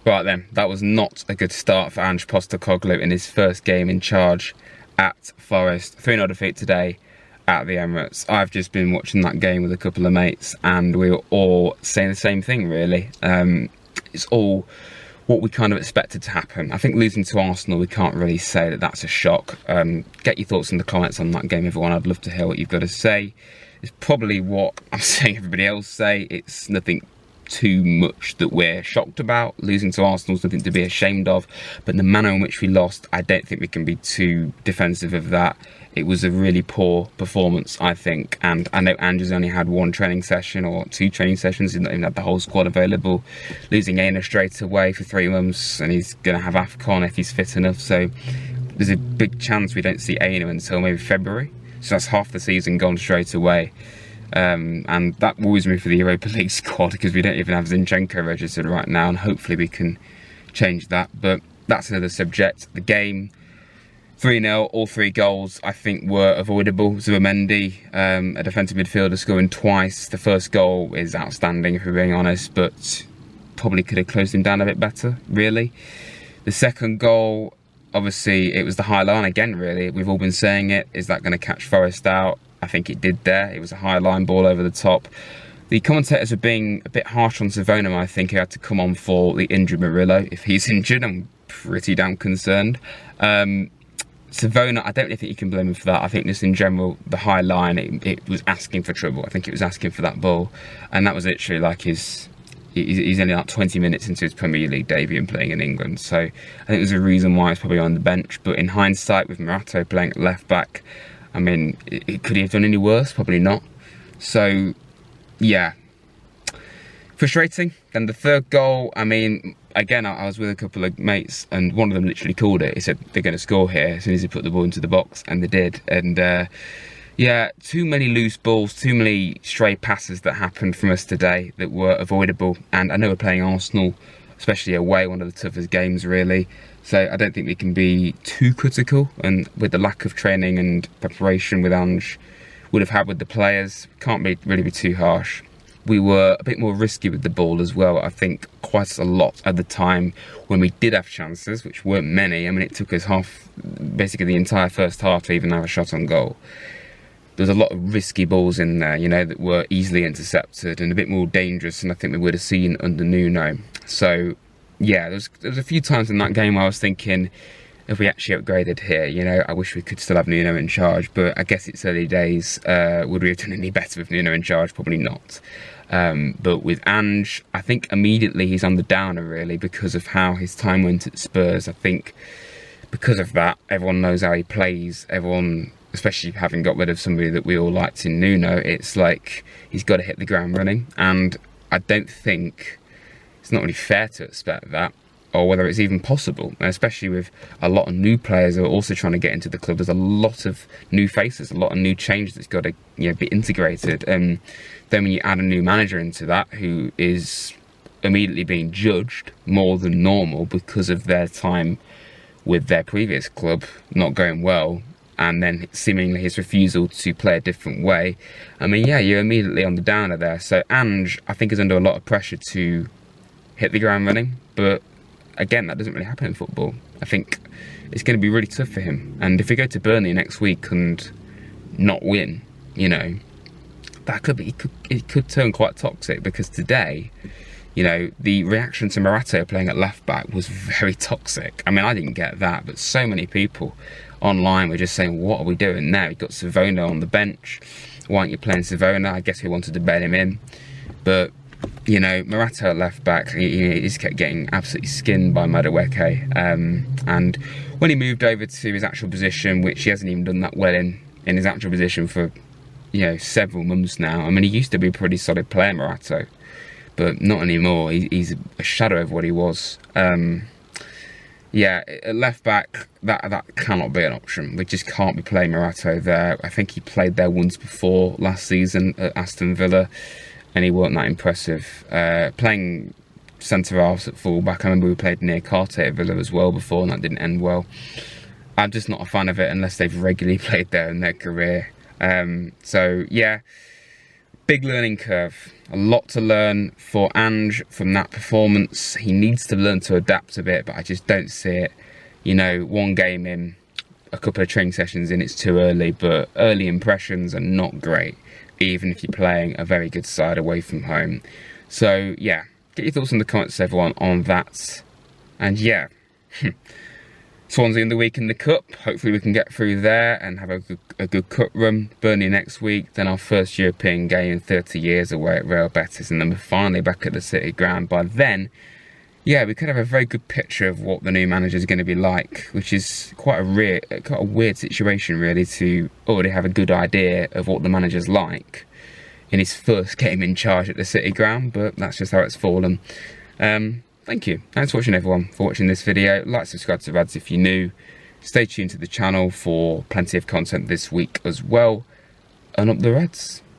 Right then, that was not a good start for Ange Postecoglou in his first game in charge at Forest. 3-0 defeat today at the Emirates. I've just been watching that game with a couple of mates and we were all saying the same thing really. It's all what we kind of expected to happen. I think losing to Arsenal, we can't really say that that's a shock. Get your thoughts in the comments on that game, everyone. I'd love to hear what you've got to say. It's probably what I'm saying everybody else say. It's nothing too much that we're shocked about. Losing to Arsenal is nothing to be ashamed of, but the manner in which we lost, I don't think we can be too defensive of that. It was a really poor performance, I think, and I know Andrew's only had one training session or 2 training sessions. He's not even had the whole squad available. Losing Aina straight away for 3 months, and he's going to have AFCON if he's fit enough, so there's a big chance we don't see Aina until maybe February, so that's half the season gone straight away. And that worries me for the Europa League squad because we don't even have Zinchenko registered right now, and hopefully we can change that, but that's another subject. The game, 3-0, all 3 goals I think were avoidable. Zubimendi, a defensive midfielder, scoring twice. The first goal is outstanding if we're being honest, but probably could have closed him down a bit better, really. The second goal, obviously it was the high line again really. We've all been saying it, is that going to catch Forest out? I think it did there. It was a high line ball over the top. The commentators were being a bit harsh on Savona. I think he had to come on for the injured Murillo. If he's injured, I'm pretty damn concerned. Savona, I don't really think you can blame him for that. I think just in general, the high line, it was asking for trouble. I think it was asking for that ball. And that was literally like he's only like 20 minutes into his Premier League debut and playing in England. So I think there's a reason why he's probably on the bench. But in hindsight, with Morato playing at left back, I mean, could he have done any worse? Probably not. So, yeah. Frustrating. Then the third goal, I mean, again, I was with a couple of mates and one of them literally called it. He said, they're going to score here as soon as he put the ball into the box, and they did. And, yeah, too many loose balls, too many stray passes that happened from us today that were avoidable. And I know we're playing Arsenal, especially away, one of the toughest games, really. So I don't think we can be too critical, and with the lack of training and preparation with Ange would have had with the players, can't really be too harsh. We were a bit more risky with the ball as well, I think, quite a lot at the time when we did have chances, which weren't many. I mean, it took us basically the entire first half to even have a shot on goal. There was a lot of risky balls in there, you know, that were easily intercepted and a bit more dangerous than I think we would have seen under Nuno. So, yeah, there was a few times in that game where I was thinking, if we actually upgraded here, you know, I wish we could still have Nuno in charge, but I guess it's early days. Would we have done any better with Nuno in charge? Probably not. But with Ange, I think immediately he's on the downer, really, because of how his time went at Spurs. I think because of that, everyone knows how he plays. Everyone, especially having got rid of somebody that we all liked in Nuno, it's like he's got to hit the ground running. And I don't think it's not really fair to expect that, or whether it's even possible, and especially with a lot of new players who are also trying to get into the club. There's a lot of new faces, a lot of new change that's got to, you know, be integrated. And then when you add a new manager into that, who is immediately being judged more than normal because of their time with their previous club not going well, and then seemingly his refusal to play a different way, I mean, yeah, you're immediately on the downer there. So Ange, I think, is under a lot of pressure to hit the ground running, but again, that doesn't really happen in football. I think it's going to be really tough for him, and if we go to Burnley next week and not win, you know, that could be, it could turn quite toxic, because today, you know, the reaction to Morato playing at left back was very toxic. I mean, I didn't get that, but so many people online were just saying, what are we doing now? You've got Savona on the bench, why aren't you playing Savona? I guess we wanted to bed him in, but you know, Morato at left back, he just kept getting absolutely skinned by Madueke. And when he moved over to his actual position, which he hasn't even done that well in his actual position for, you know, several months now. I mean, he used to be a pretty solid player, Morato, but not anymore. He's a shadow of what he was. Yeah, at left back, that cannot be an option. We just can't be playing Morato there. I think he played there once before last season at Aston Villa, and he wasn't that impressive. Playing centre-halves at full-back, I remember we played near Carte at Villa as well before, and that didn't end well. I'm just not a fan of it unless they've regularly played there in their career. So, yeah, Big learning curve, a lot to learn for Ange from that performance. He needs to learn to adapt a bit, but I just don't see it. You know, one game in, a couple of training sessions in, it's too early, but early impressions are not great, even if you're playing a very good side away from home. So yeah, get your thoughts in the comments, everyone, on that. And yeah, Swansea in the week in the Cup. Hopefully we can get through there and have a good cup run. Burnley next week, then our first European game in 30 years away at Real Betis, and then we're finally back at the City Ground. By then, yeah, we could have a very good picture of what the new manager is going to be like, which is quite a weird situation, really, to already have a good idea of what the manager's like in his first game in charge at the City Ground, but that's just how it's fallen. Thank you. Thanks for watching, everyone, for watching this video. Like, subscribe to Rads if you're new. Stay tuned to the channel for plenty of content this week as well. And up the Reds.